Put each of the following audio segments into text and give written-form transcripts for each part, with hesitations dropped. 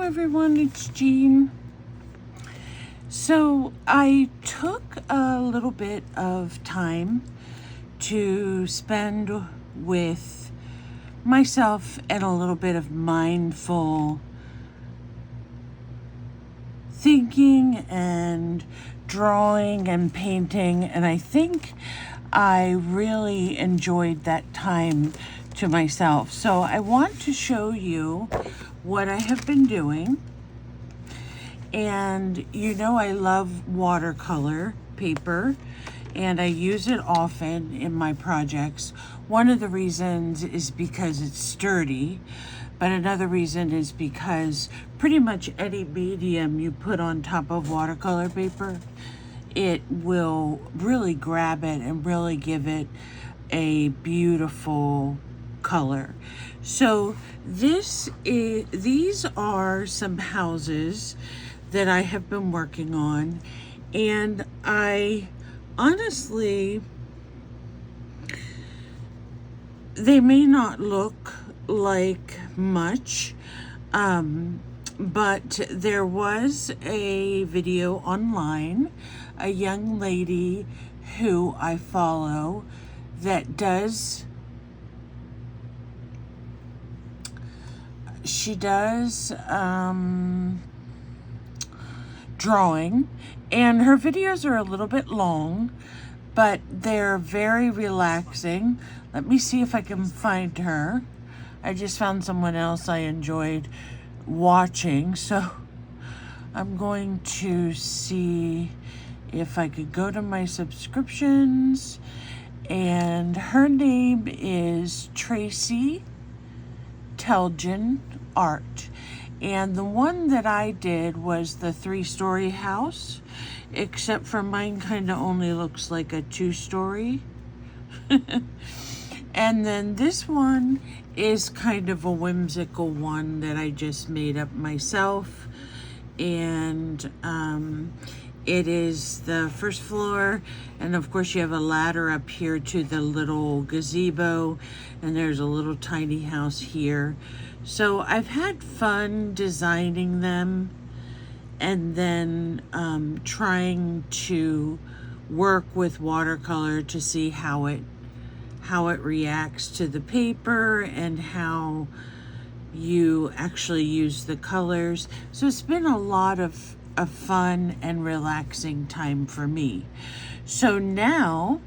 Hello everyone, it's Jean. So I took a little bit of time to spend with myself and a little bit of mindful thinking and drawing and painting, and I think I really enjoyed that time to myself. So I want to show you what I have been doing. And you know I love watercolor paper and I use it often in my projects. One of the reasons is because it's sturdy, but another reason is because pretty much any medium you put on top of watercolor paper, it will really grab it and really give it a beautiful color. So these are some houses that I have been working on, and I honestly, they may not look like much, but there was a video online, a young lady who I follow that does, she does drawing, and her videos are a little bit long, but they're very relaxing. Let me see if I can find her. I just found someone else I enjoyed watching, so I'm going to see if I could go to my subscriptions, and her name is Tracy Telgen Art. And the one that I did was the 3-story house, except for mine kind of only looks like a 2-story. And then this one is kind of a whimsical one that I just made up myself. And it is the first floor, and of course you have a ladder up here to the little gazebo, and there's a little tiny house here. So I've had fun designing them and then trying to work with watercolor to see how it reacts to the paper and how you actually use the colors. So it's been a lot of fun and relaxing time for me. So now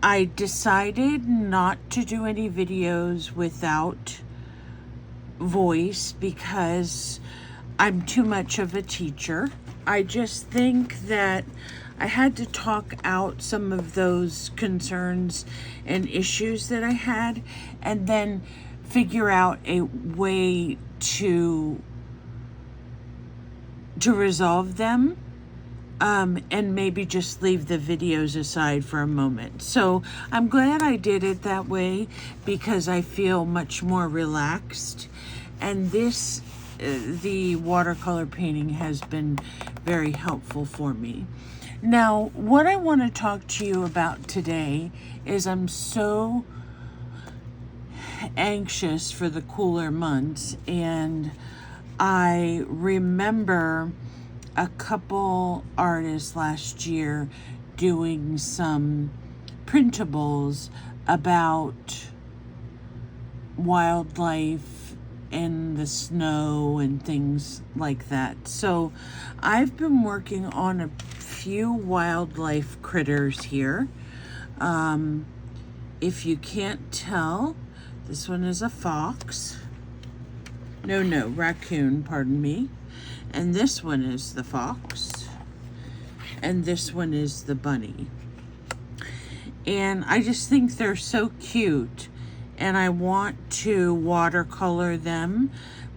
I decided not to do any videos without voice because I'm too much of a teacher. I just think that I had to talk out some of those concerns and issues that I had, and then figure out a way to resolve them, and maybe just leave the videos aside for a moment. So I'm glad I did it that way because I feel much more relaxed, and the watercolor painting has been very helpful for me. Now, what I want to talk to you about today is I'm so anxious for the cooler months, and I remember a couple artists last year doing some printables about wildlife and the snow and things like that. So I've been working on a few wildlife critters here. If you can't tell, this one is a fox. No, raccoon, pardon me. And this one is the fox. And this one is the bunny. And I just think they're so cute. And I want to watercolor them,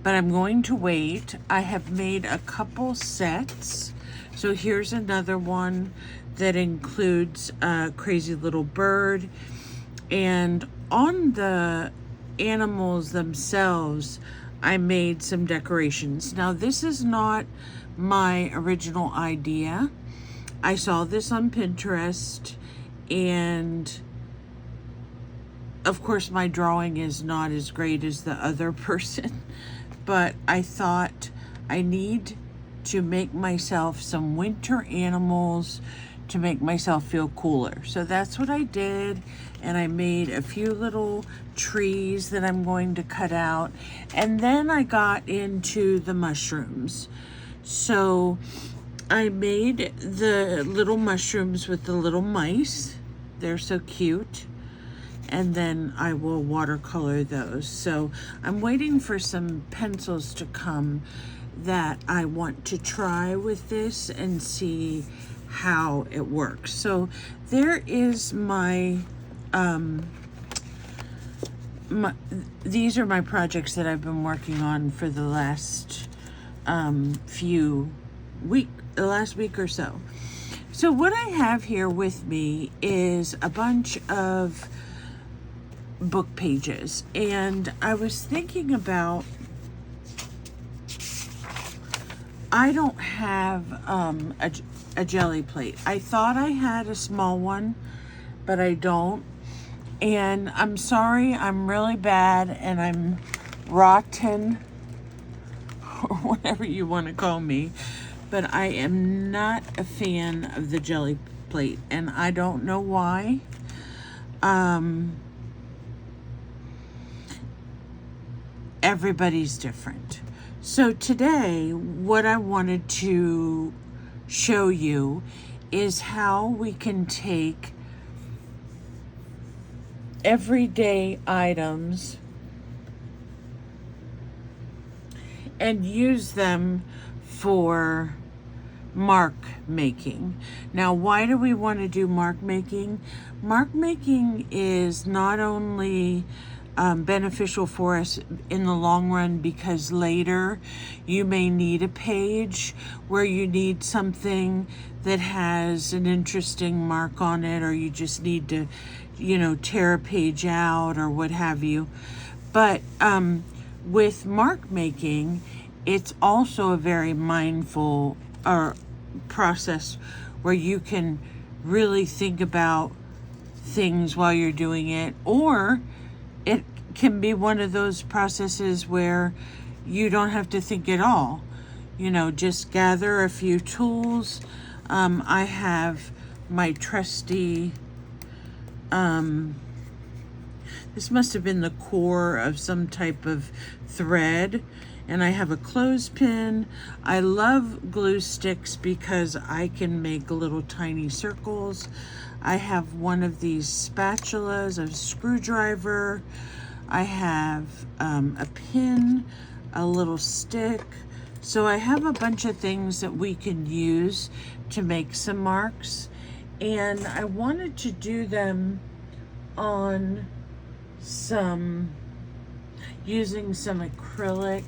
but I'm going to wait. I have made a couple sets. So here's another one that includes a crazy little bird. And on the animals themselves, I made some decorations. Now, this is not my original idea. I saw this on Pinterest, and of course, my drawing is not as great as the other person, but I thought I need to make myself some winter animals to make myself feel cooler. So that's what I did, and I made a few little trees that I'm going to cut out, and then I got into the mushrooms. So I made the little mushrooms with the little mice. They're so cute. And then I will watercolor those. So I'm waiting for some pencils to come that I want to try with this and see how it works. So there is these are my projects that I've been working on for the last last week or so. So what I have here with me is a bunch of book pages, and I was thinking about, I don't have a jelly plate. I thought I had a small one, but I don't, and I'm sorry, I'm really bad and I'm rotten, or whatever you want to call me, but I am not a fan of the jelly plate, and I don't know why. Everybody's different. So today, what I wanted to show you is how we can take everyday items and use them for mark making. Now, why do we want to do mark making? Mark making is not only beneficial for us in the long run, because later you may need a page where you need something that has an interesting mark on it, or you just need to, tear a page out or what have you. But with mark making, it's also a very mindful process where you can really think about things while you're doing it, or it can be one of those processes where you don't have to think at all. Just gather a few tools. I have my trusty, this must have been the core of some type of thread, and I have a clothespin. I love glue sticks because I can make little tiny circles. I have one of these spatulas, a screwdriver. I have a pin, a little stick. So I have a bunch of things that we can use to make some marks. And I wanted to do them on using some acrylic,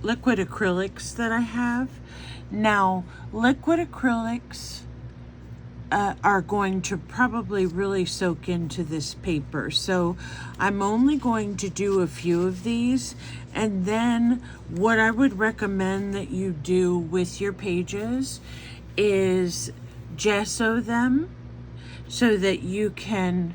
liquid acrylics that I have. Now, liquid acrylics are going to probably really soak into this paper. So I'm only going to do a few of these. And then what I would recommend that you do with your pages is gesso them so that you can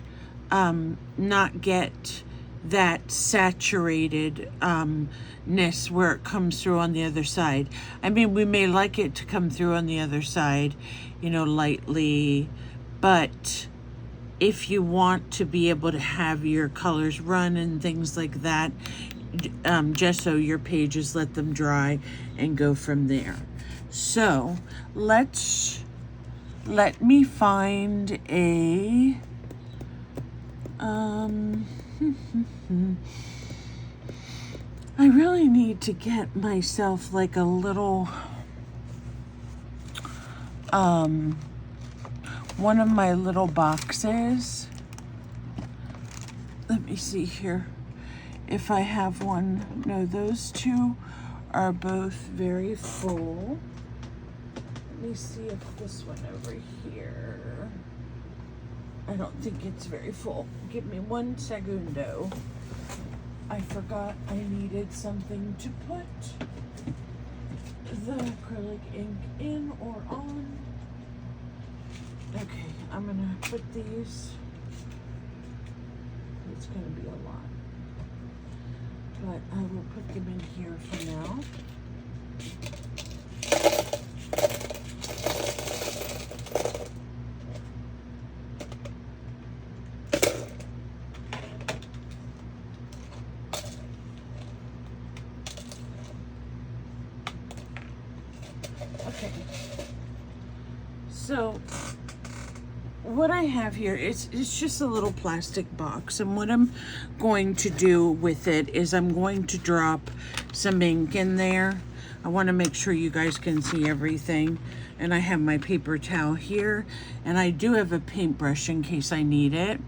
not get that saturatedness where it comes through on the other side. I mean, we may like it to come through on the other side, lightly, but if you want to be able to have your colors run and things like that, gesso your pages, let them dry, and go from there. So let me find a I really need to get myself like a little one of my little boxes. Let me see here if I have one. No, those two are both very full. Let me see if this one over here, I don't think it's very full. Give me 1 segundo. I forgot I needed something to put the acrylic ink in or on. Okay, I'm gonna put these. It's gonna be a lot, but I will put them in here for now. Okay, so what I have here is it's just a little plastic box, and what I'm going to do with it is I'm going to drop some ink in there. I want to make sure you guys can see everything, and I have my paper towel here, and I do have a paintbrush in case I need it.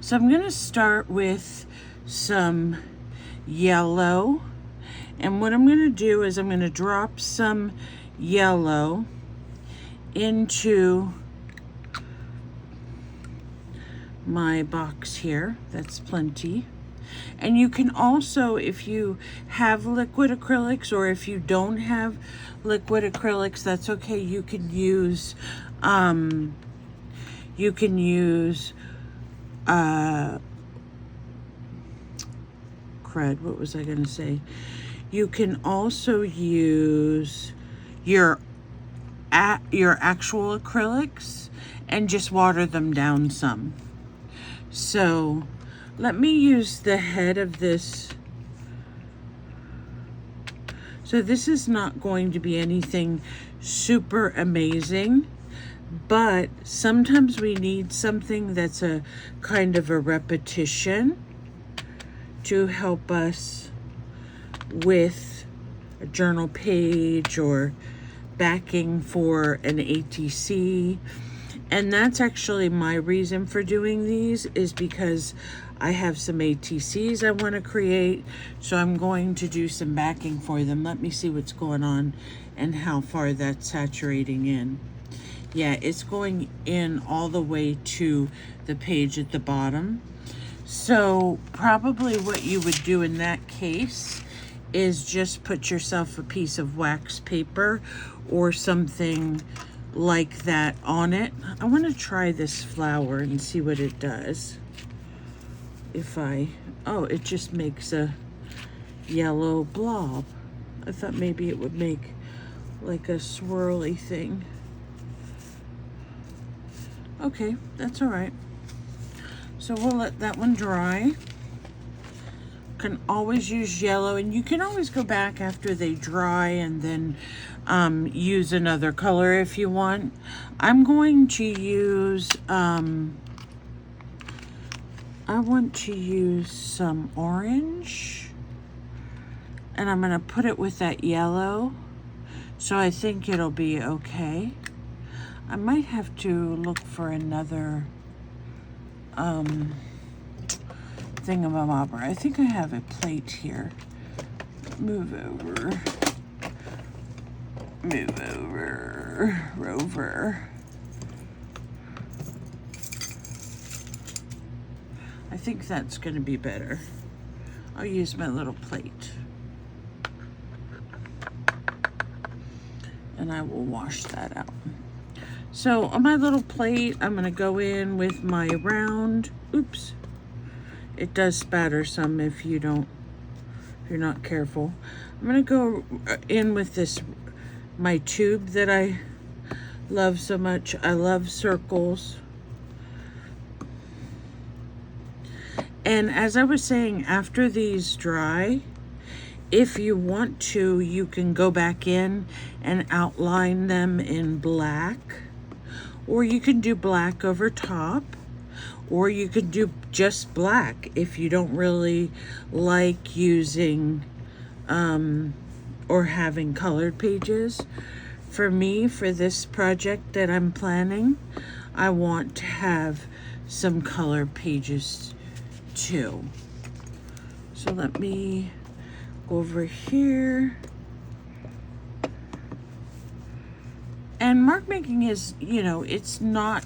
So I'm going to start with some yellow, and what I'm going to do is I'm going to drop some yellow into my box here. That's plenty. And you can also, if you have liquid acrylics, or if you don't have liquid acrylics, that's okay. You can use crud, what was I gonna say? You can also use your actual acrylics and just water them down some. So let me use the head of this. So this is not going to be anything super amazing, but sometimes we need something that's a kind of a repetition to help us with a journal page or backing for an ATC. And that's actually my reason for doing these, is because I have some ATCs I want to create, so I'm going to do some backing for them. Let me see what's going on and how far that's saturating in. Yeah, it's going in all the way to the page at the bottom. So probably what you would do in that case is just put yourself a piece of wax paper or something like that on it. I want to try this flower and see what it does. Oh, it just makes a yellow blob. I thought maybe it would make like a swirly thing. Okay, that's all right. So we'll let that one dry. Can always use yellow, and you can always go back after they dry and then use another color if you want. I'm going to use I want to use some orange, and I'm gonna put it with that yellow, so I think it'll be okay. I might have to look for another thingamabobber. I think I have a plate here. Move over, Rover. I think that's going to be better. I'll use my little plate. And I will wash that out. So on my little plate, I'm going to go in with my round. Oops. It does spatter some if you're not careful. I'm going to go in with this, my tube that I love so much. I love circles. And as I was saying, after these dry, if you want to, you can go back in and outline them in black, or you can do black over top, or you could do just black if you don't really like using or having colored pages. For me, for this project that I'm planning, I want to have some colored pages too. So let me go over here. And mark making is, it's not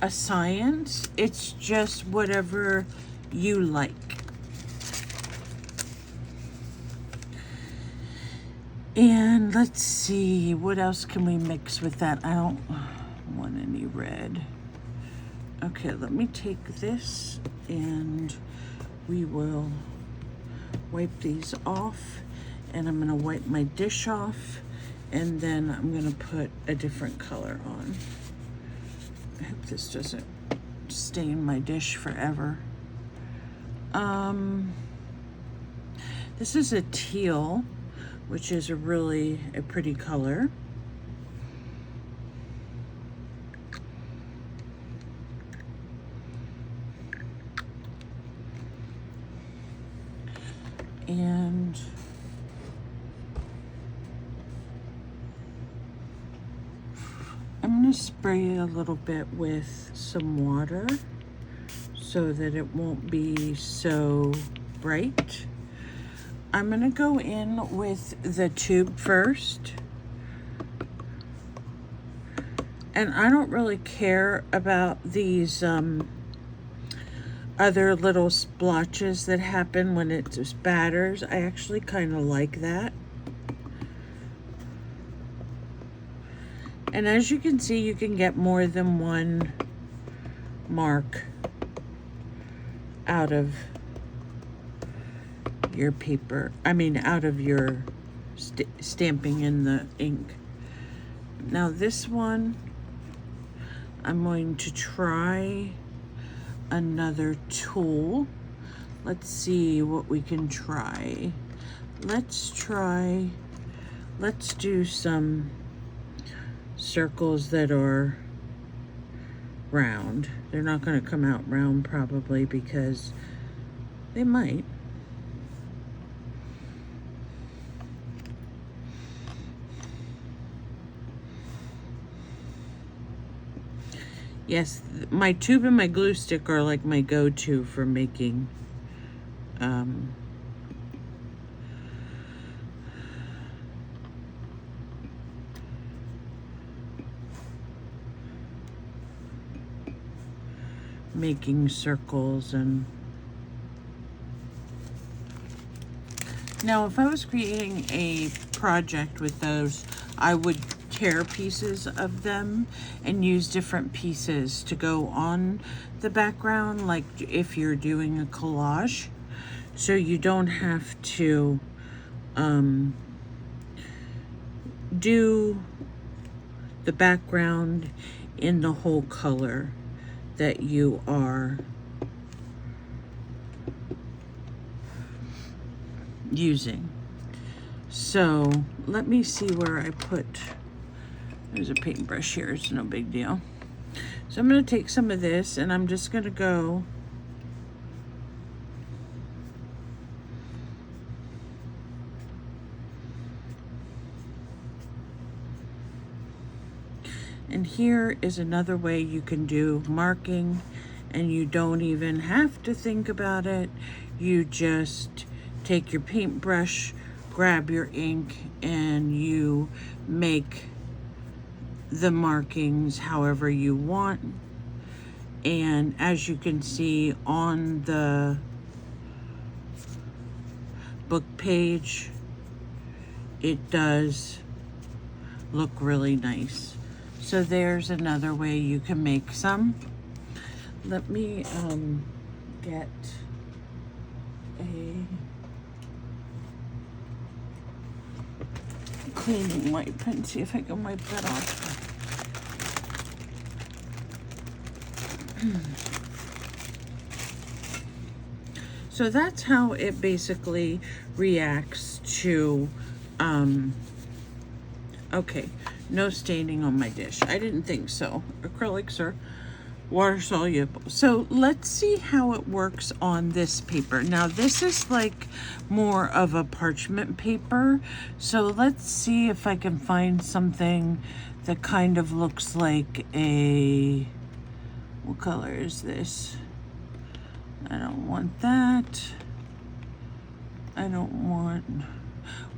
a science. It's just whatever you like. And let's see, what else can we mix with that? want any red. Okay, let me take this and we will wipe these off, and I'm gonna wipe my dish off, and then I'm gonna put a different color on. I hope this doesn't stain my dish forever. This is a teal, which is a pretty color. And I'm going to spray a little bit with some water so that it won't be so bright. I'm going to go in with the tube first. And I don't really care about these other little splotches that happen when it just spatters. I actually kind of like that. And as you can see, you can get more than one mark out of your paper. I mean, out of your stamping in the ink. Now this one, I'm going to try another tool. Let's see what we can try. Let's do some circles that are round. They're not going to come out round probably, because they might. Yes, my tube and my glue stick are like my go-to for making making circles. And now if I was creating a project with those, I would tear pieces of them and use different pieces to go on the background, like if you're doing a collage, so you don't have to do the background in the whole color that you are using. So let me see where I put. There's a paintbrush here, it's no big deal. So I'm going to take some of this and I'm just going to go and here is another way you can do marking, and you don't even have to think about it. You just take your paintbrush, grab your ink, and you make the markings however you want. And as you can see on the book page, it does look really nice. So there's another way you can make some. Let me get a cleaning wipe and see if I can wipe that off. So that's how it basically reacts to, okay, no staining on my dish. I didn't think so. Acrylics are water soluble. So let's see how it works on this paper. Now this is like more of a parchment paper. So let's see if I can find something that kind of looks like a, what color is this? I don't want that. I don't want,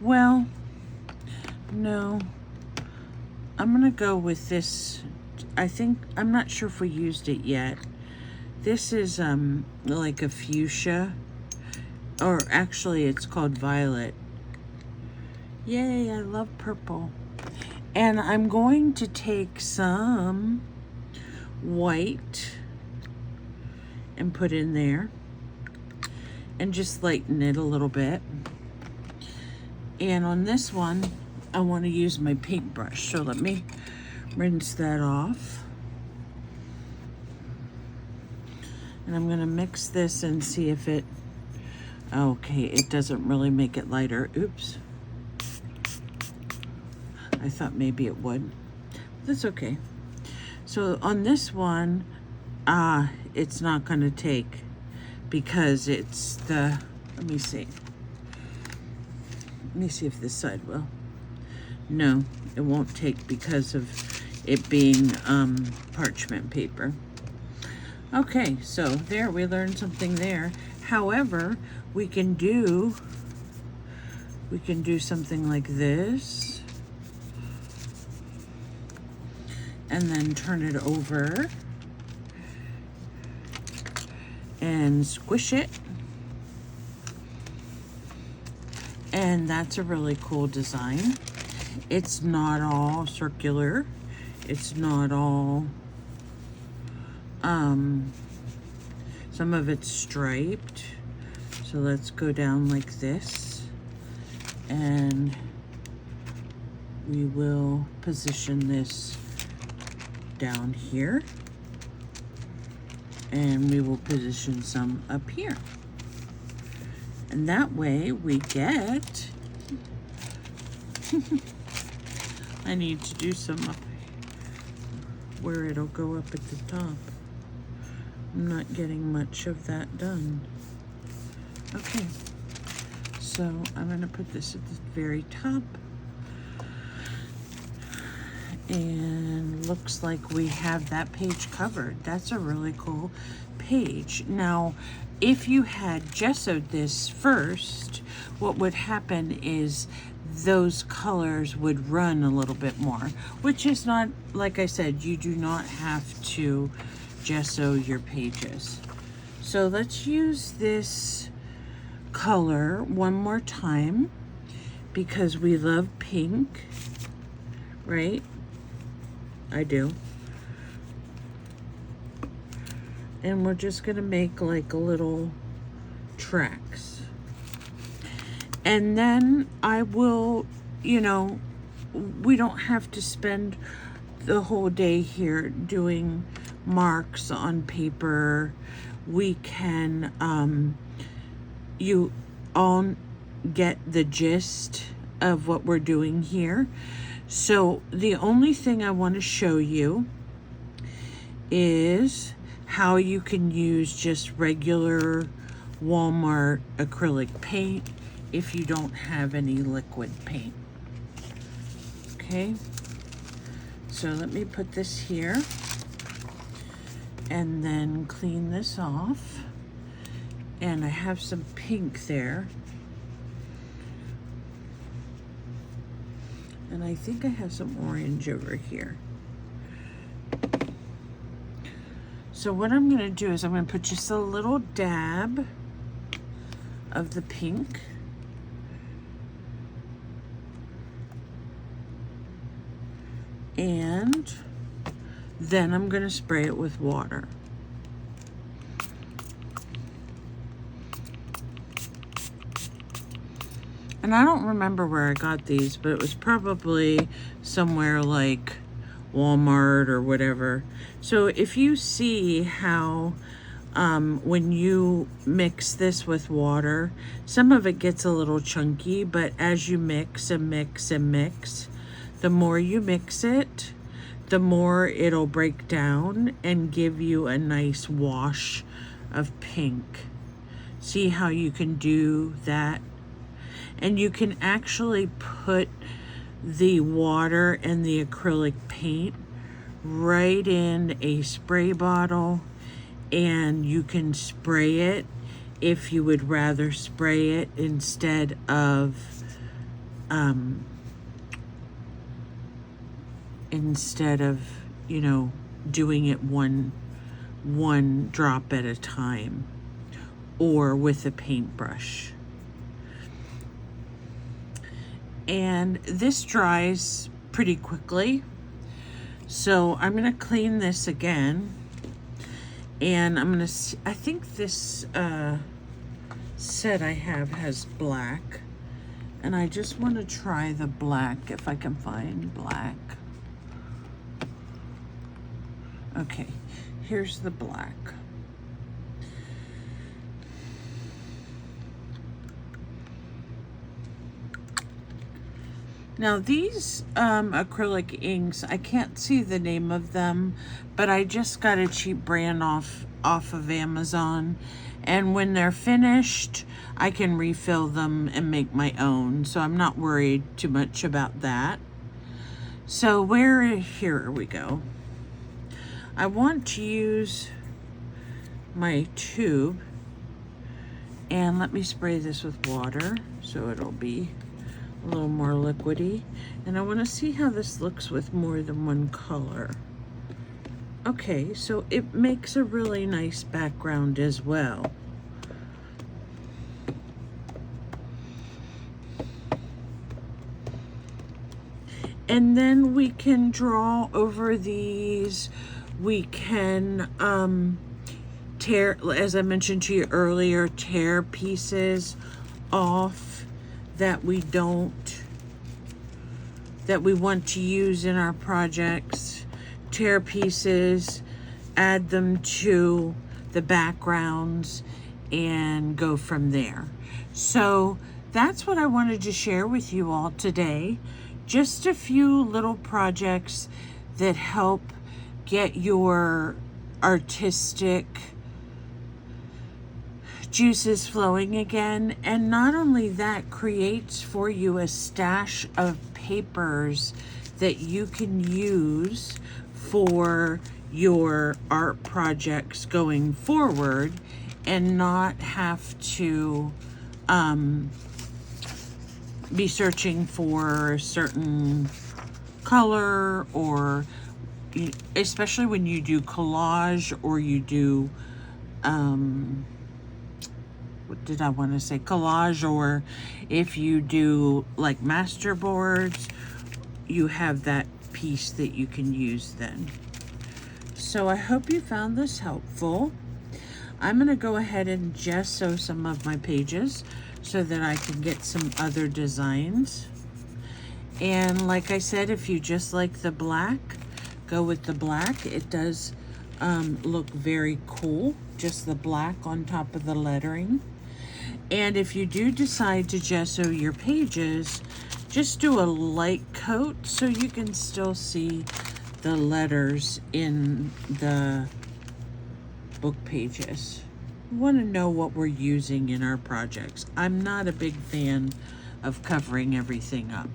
well, no. I'm gonna go with this. I think, I'm not sure if we used it yet. This is like a fuchsia, or actually it's called violet. Yay, I love purple. And I'm going to take some white and put in there and just lighten it a little bit. And on this one, I want to use my paintbrush. So let me rinse that off. And I'm going to mix this and see if it, okay, it doesn't really make it lighter. Oops. I thought maybe it would. That's okay. So on this one, it's not going to take because it's the, let me see if this side will. No, it won't take because of it being parchment paper. Okay, so there, we learned something there. However, we can do something like this. And then turn it over and squish it. And that's a really cool design. It's not all circular. It's not all, some of it's striped. So let's go down like this. And we will position this down here, and we will position some up here, and that way we get I need to do some up where it'll go up at the top. I'm not getting much of that done. Okay, so I'm going to put this at the very top. And looks like we have that page covered. That's a really cool page. Now, if you had gessoed this first, what would happen is those colors would run a little bit more, which is not, like I said, you do not have to gesso your pages. So let's use this color one more time because we love pink, right? I do. And we're just gonna make like little tracks. And then I will, you know, we don't have to spend the whole day here doing marks on paper. We can, you all get the gist of what we're doing here. So the only thing I want to show you is how you can use just regular Walmart acrylic paint if you don't have any liquid paint. Okay, so let me put this here and then clean this off. And I have some pink there. And I think I have some orange over here. So what I'm going to do is I'm going to put just a little dab of the pink. And then I'm going to spray it with water. And I don't remember where I got these, but it was probably somewhere like Walmart or whatever. So if you see how when you mix this with water, some of it gets a little chunky, but as you mix and mix and mix, the more you mix it, the more it'll break down and give you a nice wash of pink. See how you can do that? And you can actually put the water and the acrylic paint right in a spray bottle, and you can spray it if you would rather spray it instead of you know, doing it one drop at a time or with a paintbrush. And this dries pretty quickly. So I'm going to clean this again. And I'm going to, I think this set I have has black. And I just want to try the black, if I can find black. Okay, here's the black. Now these acrylic inks, I can't see the name of them, but I just got a cheap brand off of Amazon. And when they're finished, I can refill them and make my own. So I'm not worried too much about that. So here we go. I want to use my tube, and let me spray this with water so it'll be a little more liquidy. And I want to see how this looks with more than one color. Okay, so it makes a really nice background as well. And then we can draw over these. We can tear, as I mentioned to you earlier, tear pieces off that we want to use in our projects. Tear pieces, add them to the backgrounds, and go from there. So that's what I wanted to share with you all today. Just a few little projects that help get your artistic juices flowing again. And not only that, creates for you a stash of papers that you can use for your art projects going forward, and not have to be searching for a certain color, or especially when you do collage, or you do what did I want to say, collage, or if you do like master boards, you have that piece that you can use then. So I hope you found this helpful. I'm going to go ahead and gesso some of my pages so that I can get some other designs. And like I said, if you just like the black, go with the black. It does look very cool, just the black on top of the lettering. And if you do decide to gesso your pages, just do a light coat so you can still see the letters in the book pages. We want to know what we're using in our projects. I'm not a big fan of covering everything up.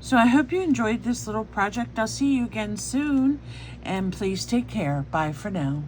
So I hope you enjoyed this little project. I'll see you again soon, and please take care. Bye for now.